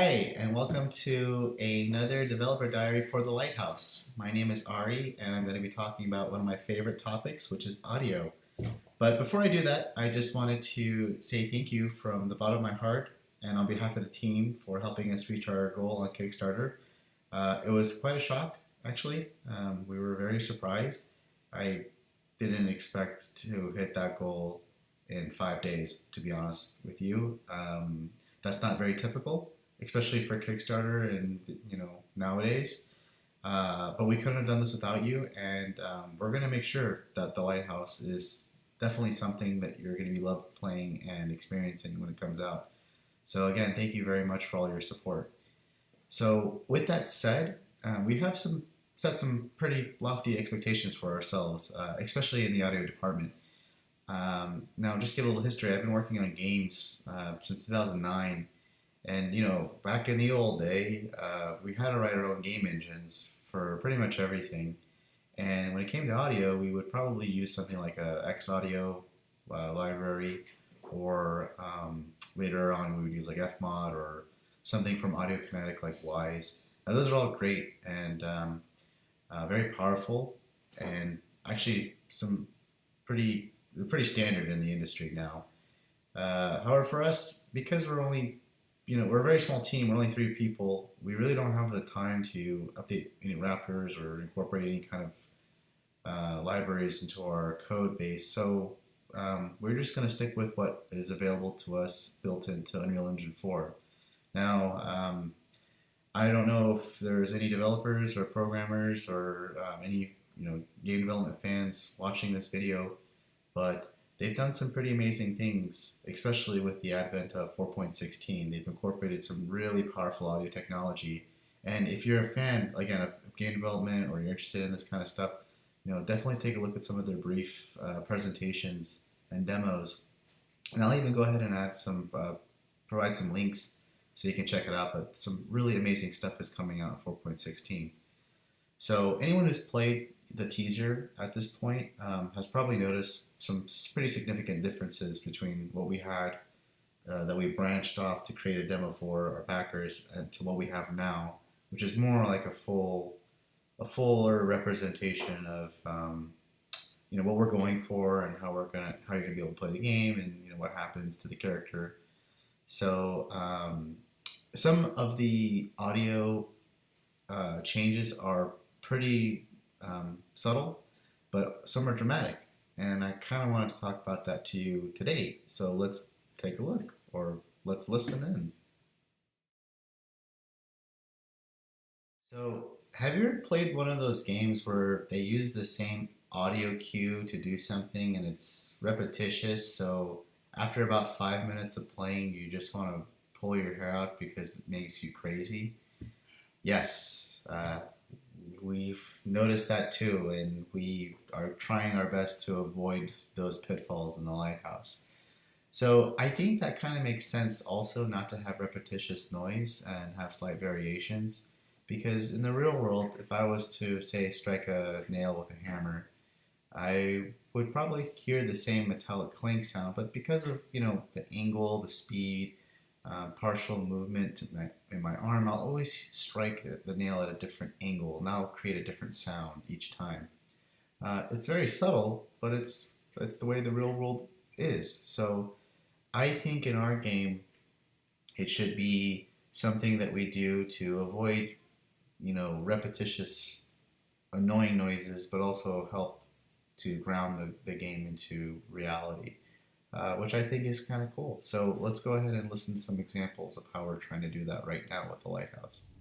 Hi, and welcome to another developer diary for the Lighthouse. My name is Ari, and I'm going to be talking about one of my favorite topics, which is audio. But before I do that, I just wanted to say thank you from the bottom of my heart and on behalf of the team for helping us reach our goal on Kickstarter. It was quite a shock, actually. We were very surprised. I didn't expect to hit that goal in 5 days, to be honest with you. That's not very typical, especially for Kickstarter and nowadays. But we couldn't have done this without you, and we're going to make sure that the Lighthouse is definitely something that you're going to be love playing and experiencing when it comes out. So again, thank you very much for all your support. So with that said, we have set some pretty lofty expectations for ourselves, especially in the audio department. Now, just to give a little history, I've been working on games since 2009, and back in the old day, we had to write our own game engines for pretty much everything. And when it came to audio, we would probably use something like a X Audio library, or later on we would use like Fmod or something from Audio Kinetic like Wise. Now, those are all great and very powerful, and actually some pretty standard in the industry now. However, for us, because we're a very small team, we're only 3 people, we really don't have the time to update any wrappers or incorporate any kind of libraries into our code base. So we're just going to stick with what is available to us built into Unreal Engine 4. Now, I don't know if there's any developers or programmers or any game development fans watching this video, but they've done some pretty amazing things, especially with the advent of 4.16. They've incorporated some really powerful audio technology. And if you're a fan, again, of game development, or you're interested in this kind of stuff, definitely take a look at some of their brief presentations and demos. And I'll even go ahead and provide some links so you can check it out. But some really amazing stuff is coming out in 4.16. So anyone who's played the teaser at this point has probably noticed some pretty significant differences between what we had that we branched off to create a demo for our backers, and to what we have now, which is more like a fuller representation of what we're going for, and how you're gonna be able to play the game, and what happens to the character. So some of the audio changes are pretty subtle, but some are dramatic. And I kind of wanted to talk about that to you today. So let's take a look, or let's listen in. So, have you ever played one of those games where they use the same audio cue to do something and it's repetitious? So, after about 5 minutes of playing, you just want to pull your hair out because it makes you crazy? Yes. We've noticed that too, and we are trying our best to avoid those pitfalls in the Lighthouse. So I think that kind of makes sense also, not to have repetitious noise and have slight variations, because in the real world, if I was to, say, strike a nail with a hammer, I would probably hear the same metallic clink sound, but because of the angle, the speed, partial movement in my arm, I'll always strike the nail at a different angle, and that'll create a different sound each time. It's very subtle, but it's the way the real world is. So I think in our game, it should be something that we do to avoid, repetitious, annoying noises, but also help to ground the game into reality. Which I think is kind of cool. So let's go ahead and listen to some examples of how we're trying to do that right now with the Lighthouse.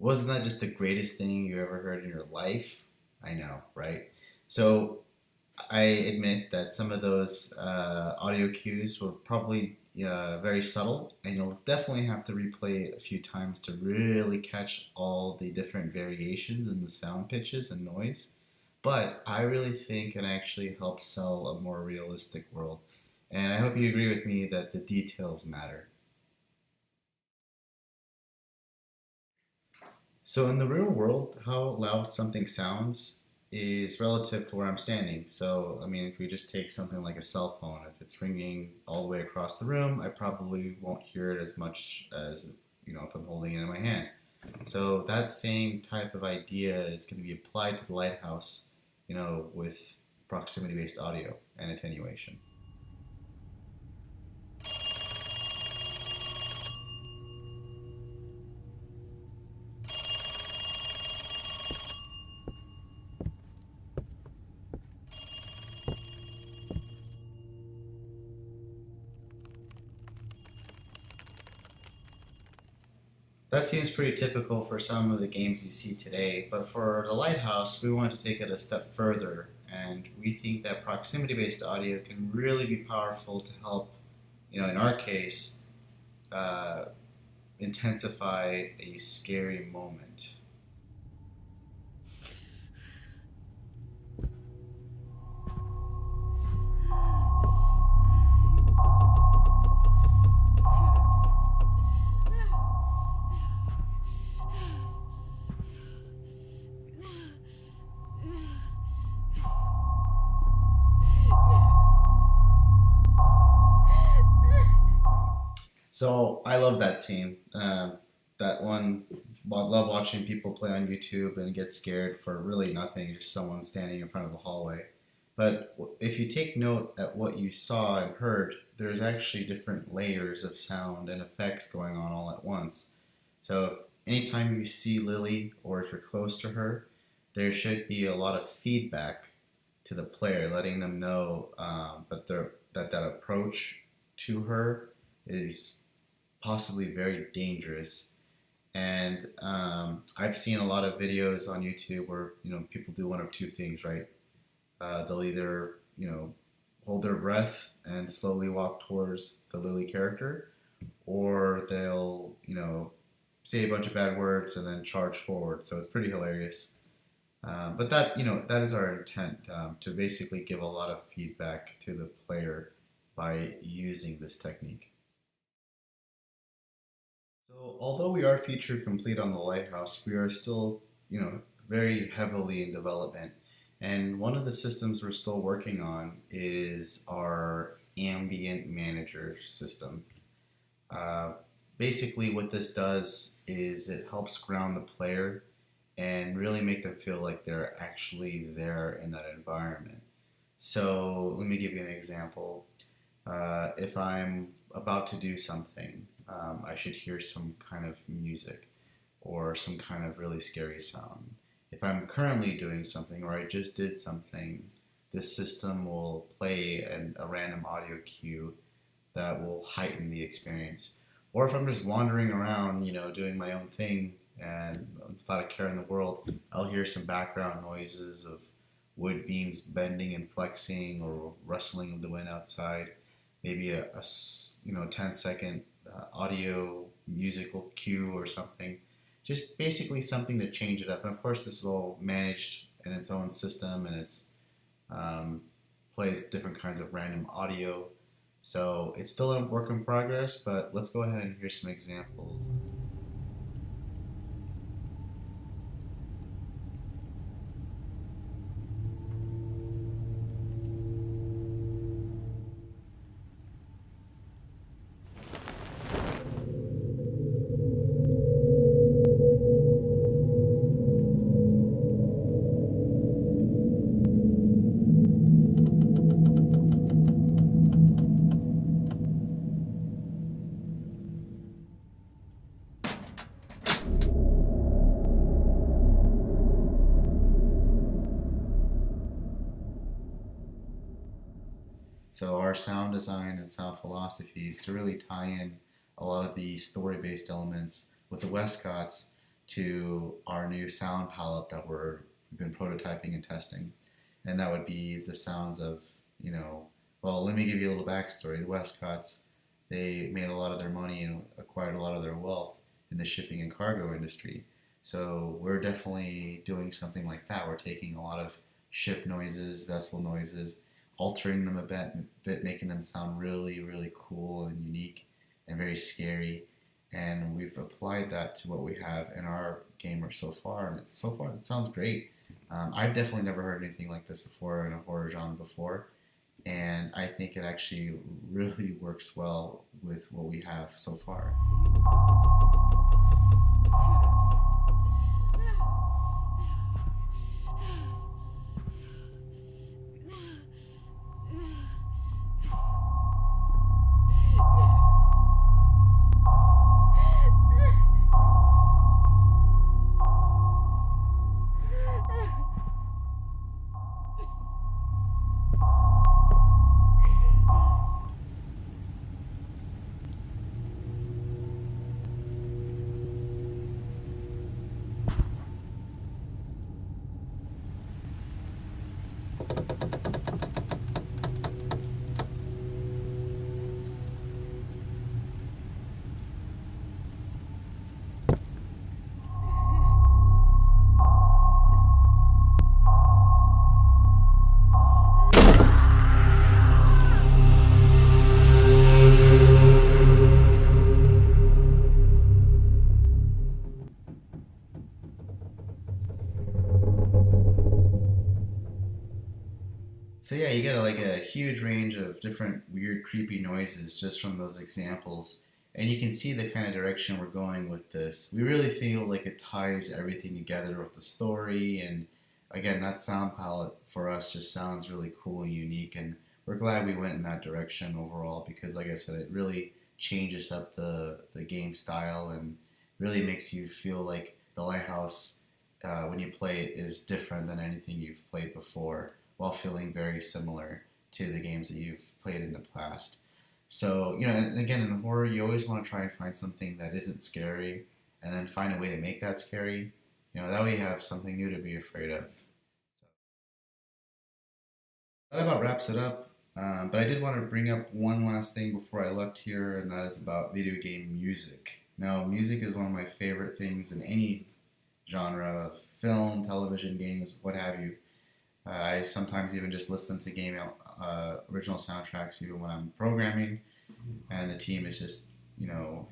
Wasn't that just the greatest thing you ever heard in your life? I know, right? So I admit that some of those audio cues were probably very subtle, and you'll definitely have to replay it a few times to really catch all the different variations in the sound pitches and noise. But I really think it actually helps sell a more realistic world. And I hope you agree with me that the details matter. So in the real world, how loud something sounds is relative to where I'm standing. So I mean, if we just take something like a cell phone, if it's ringing all the way across the room, I probably won't hear it as much as if I'm holding it in my hand. So that same type of idea is going to be applied to the lighthouse, with proximity-based audio and attenuation. That seems pretty typical for some of the games you see today, but for the Lighthouse, we want to take it a step further, and we think that proximity based audio can really be powerful to help, in our case, uh, intensify a scary moment. So I love that scene. That one, love watching people play on YouTube and get scared for really nothing, just someone standing in front of a hallway. But if you take note at what you saw and heard, there's actually different layers of sound and effects going on all at once. So anytime you see Lily or if you're close to her, there should be a lot of feedback to the player, letting them know that approach to her is possibly very dangerous. And I've seen a lot of videos on YouTube where people do one of two things, right? They'll either hold their breath and slowly walk towards the Lily character, or they'll say a bunch of bad words and then charge forward. So it's pretty hilarious. But that is our intent, to basically give a lot of feedback to the player by using this technique. So, although we are feature complete on the Lighthouse, we are still, very heavily in development. And one of the systems we're still working on is our Ambient Manager system. Uh, Basically, what this does is it helps ground the player and really make them feel like they're actually there in that environment. So, let me give you an example. If I'm about to do something, I should hear some kind of music or some kind of really scary sound. If I'm currently doing something or I just did something, this system will play a random audio cue that will heighten the experience. Or if I'm just wandering around, doing my own thing and without a care in the world, I'll hear some background noises of wood beams bending and flexing or rustling of the wind outside, maybe a 10-second audio musical cue or something. Just basically something to change it up. And of course, this is all managed in its own system, and it's um, plays different kinds of random audio. So it's still a work in progress, but let's go ahead and hear some examples. So our sound design and sound philosophy is to really tie in a lot of the story-based elements with the Westcotts to our new sound palette that we've been prototyping and testing. And that would be the sounds of, well, let me give you a little backstory. The Westcotts, they made a lot of their money and acquired a lot of their wealth in the shipping and cargo industry. So we're definitely doing something like that. We're taking a lot of ship noises, vessel noises, altering them a bit, making them sound really, really cool and unique and very scary. And we've applied that to what we have in our gamer so far, and so far it sounds great. I've definitely never heard anything like this before in a horror genre before, and I think it actually really works well with what we have so far. So yeah, you get like a huge range of different weird, creepy noises just from those examples, and you can see the kind of direction we're going with this. We really feel like it ties everything together with the story, and again, that sound palette for us just sounds really cool and unique, and we're glad we went in that direction overall because, like I said, it really changes up the game style and really makes you feel like the Lighthouse when you play it is different than anything you've played before while feeling very similar to the games that you've played in the past. So, and again, in horror, you always want to try and find something that isn't scary and then find a way to make that scary. That way you have something new to be afraid of. So that about wraps it up. But I did want to bring up one last thing before I left here, and that is about video game music. Now, music is one of my favorite things in any genre of film, television, games, what have you. I sometimes even just listen to game original soundtracks even when I'm programming, and the team is just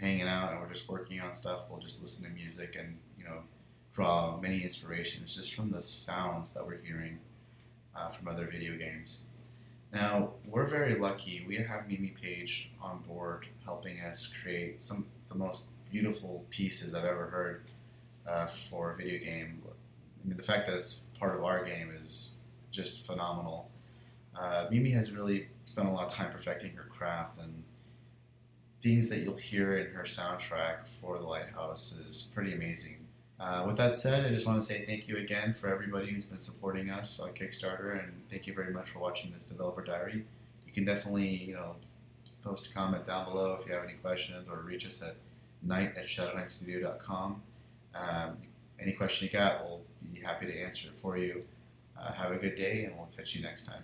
hanging out and we're just working on stuff. We'll just listen to music and draw many inspirations just from the sounds that we're hearing from other video games. Now we're very lucky. We have Mimi Page on board helping us create some of the most beautiful pieces I've ever heard for a video game. I mean, the fact that it's part of our game is just phenomenal. Mimi has really spent a lot of time perfecting her craft, and things that you'll hear in her soundtrack for The Lighthouse is pretty amazing. With that said, I just want to say thank you again for everybody who's been supporting us on Kickstarter, and thank you very much for watching this developer diary. You can definitely, post a comment down below if you have any questions, or reach us at night@shadowknightstudio.com. Any question you got, we'll be happy to answer it for you. Have a good day, and we'll catch you next time.